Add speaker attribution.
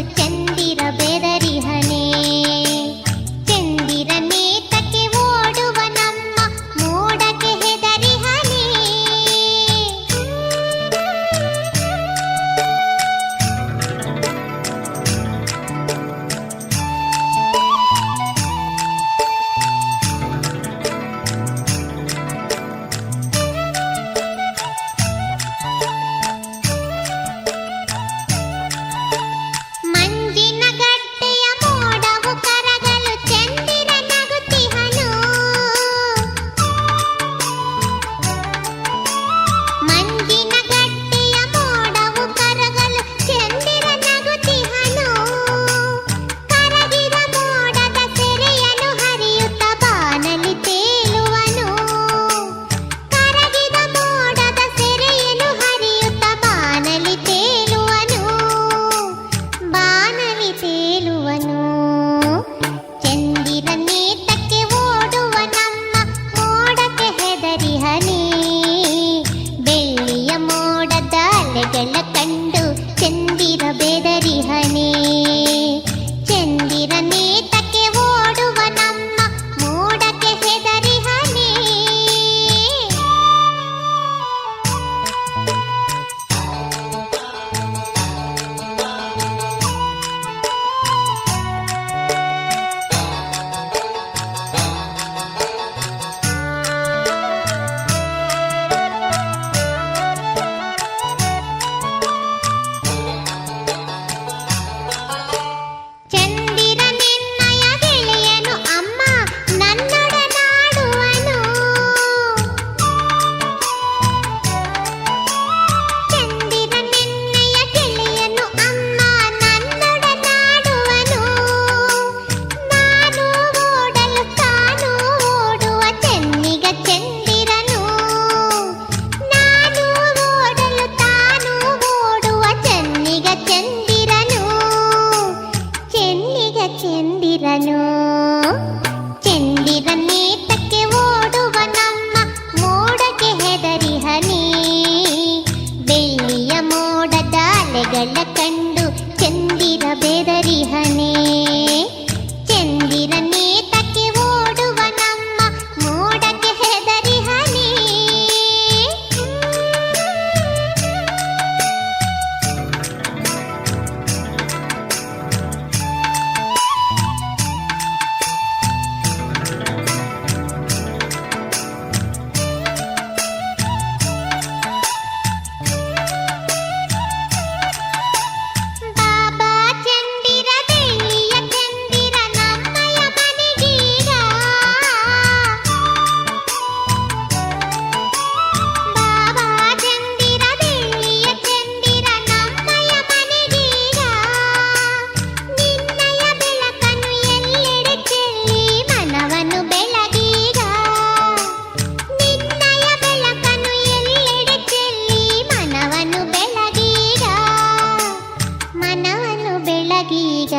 Speaker 1: ಚಂದಿರ ಬೆದರಿಹನೆ. ಚಂದಿರ ನೇತಕ್ಕೆ ಓಡುವ ನಮ್ಮ ಮೋಡಕ್ಕೆ ಹೆದರಿಹನೆ. ಮಂಜಿನ ಗಡ್ಡೆಯ ಮೋಡವು ಕರಗಲು ಚಂದಿರ ನಗುತ್ತಿಹನು. ಮಂಜಿನ ಗಡ್ಡೆಯ ಮೋಡವು ಕರಗಲು ಚಂದಿರ ನಗುತ್ತಿಹನು. ಕರಗಿದ ಮೋಡದ ಸೆರೆಯನ್ನು ಹರಿಯುತ್ತ ಬಾನಲಿ ತೇಲುವನು. ಕರಗಿದ ಮೋಡದ ಸೆರೆಯನ್ನು ಹರಿಯುತ್ತ ಬಾನಲಿ ತೇಲುವನು. ಬಾನಲಿ ತೇಲುವನು. ಚಂದಿರ ನೇತಕ್ಕೆ ಓಡುವ ನಮ್ಮ ಮೋಡಕ್ಕೆ ಹೆದರಿಹನೆ. ಬೆಳ್ಳಿಯ ಮೋಡದ ಅಲೆಗಳ ಕಂಡು ಚಂದಿರ ಬೆದರಿಹನೆ. ಚಂದಿರ ನೇತಕ್ಕೆ ಓಡುವ ನಮ್ಮ ಮೋಡಕ್ಕೆ ಹೆದರಿಹನೆ. ಚಂದಿರ ನಿನ್ನಯ ಗೆಳೆಯನು ಅಮ್ಮ ನನ್ನೊಡನಾಡುವನು. ಚಂದಿರ ನಿನ್ನಯ ಗೆಳೆಯನು ಅಮ್ಮ ನನ್ನೊಡನಾಡುವನು. ನಾನು ಓಡಲು ತಾನು ಓಡುವ ಚೆನ್ನಿಗ ಚಂದಿರನು. ನಾನು ಓಡಲು ತಾನು ಓಡುವ ಚೆನ್ನಿಗ ಚಂದಿರನು. ಚೆನ್ನಿಗ ಚಂದಿರನು. ಚಂದಿರ ನೇತಕ್ಕೆ ಓಡುವ ನಮ್ಮ ಮೋಡಕ್ಕೆ ಹೆದರಿಹನೆ. ಬೆಳ್ಳಿಯ ಮೋಡದ ಅಲೆಗಳ ಕಂಡು ಚಂದಿರ ಬೆದರಿಹನೆ. ಚಂದಿರ ನೇತಕ್ಕೆ ಓಡುವ ನಮ್ಮ ಮೋಡಕ್ಕೆ ಹೆದರಿಹನೆ. ಬಾಬಾ ಚಂದಿರ ಬೆಳ್ಳಿಯ ಚಂದಿರ ನಮ್ಮಯ ಮನೆಗೀಗ. ಬಾಬಾ ಚಂದಿರ ಬೆಳ್ಳಿಯ ಚಂದಿರ ನಮ್ಮಯ ಮನೆಗೀಗ. ನಿನ್ನಯ ಬೆಳಕನ್ನು ಎಲ್ಲೆಡೆ ಚೆಲ್ಲಿ ಮನವನ್ನು ಬೆಳಗೀಗ. ನಿನ್ನಯ ಬೆಳಕನ್ನು ಎಲ್ಲೆಡೆ ಚೆಲ್ಲಿ ಮನವನ್ನು ಬೆಳಗೀಗ. ಮನವನ್ನು ಬೆಳಗೀಗ.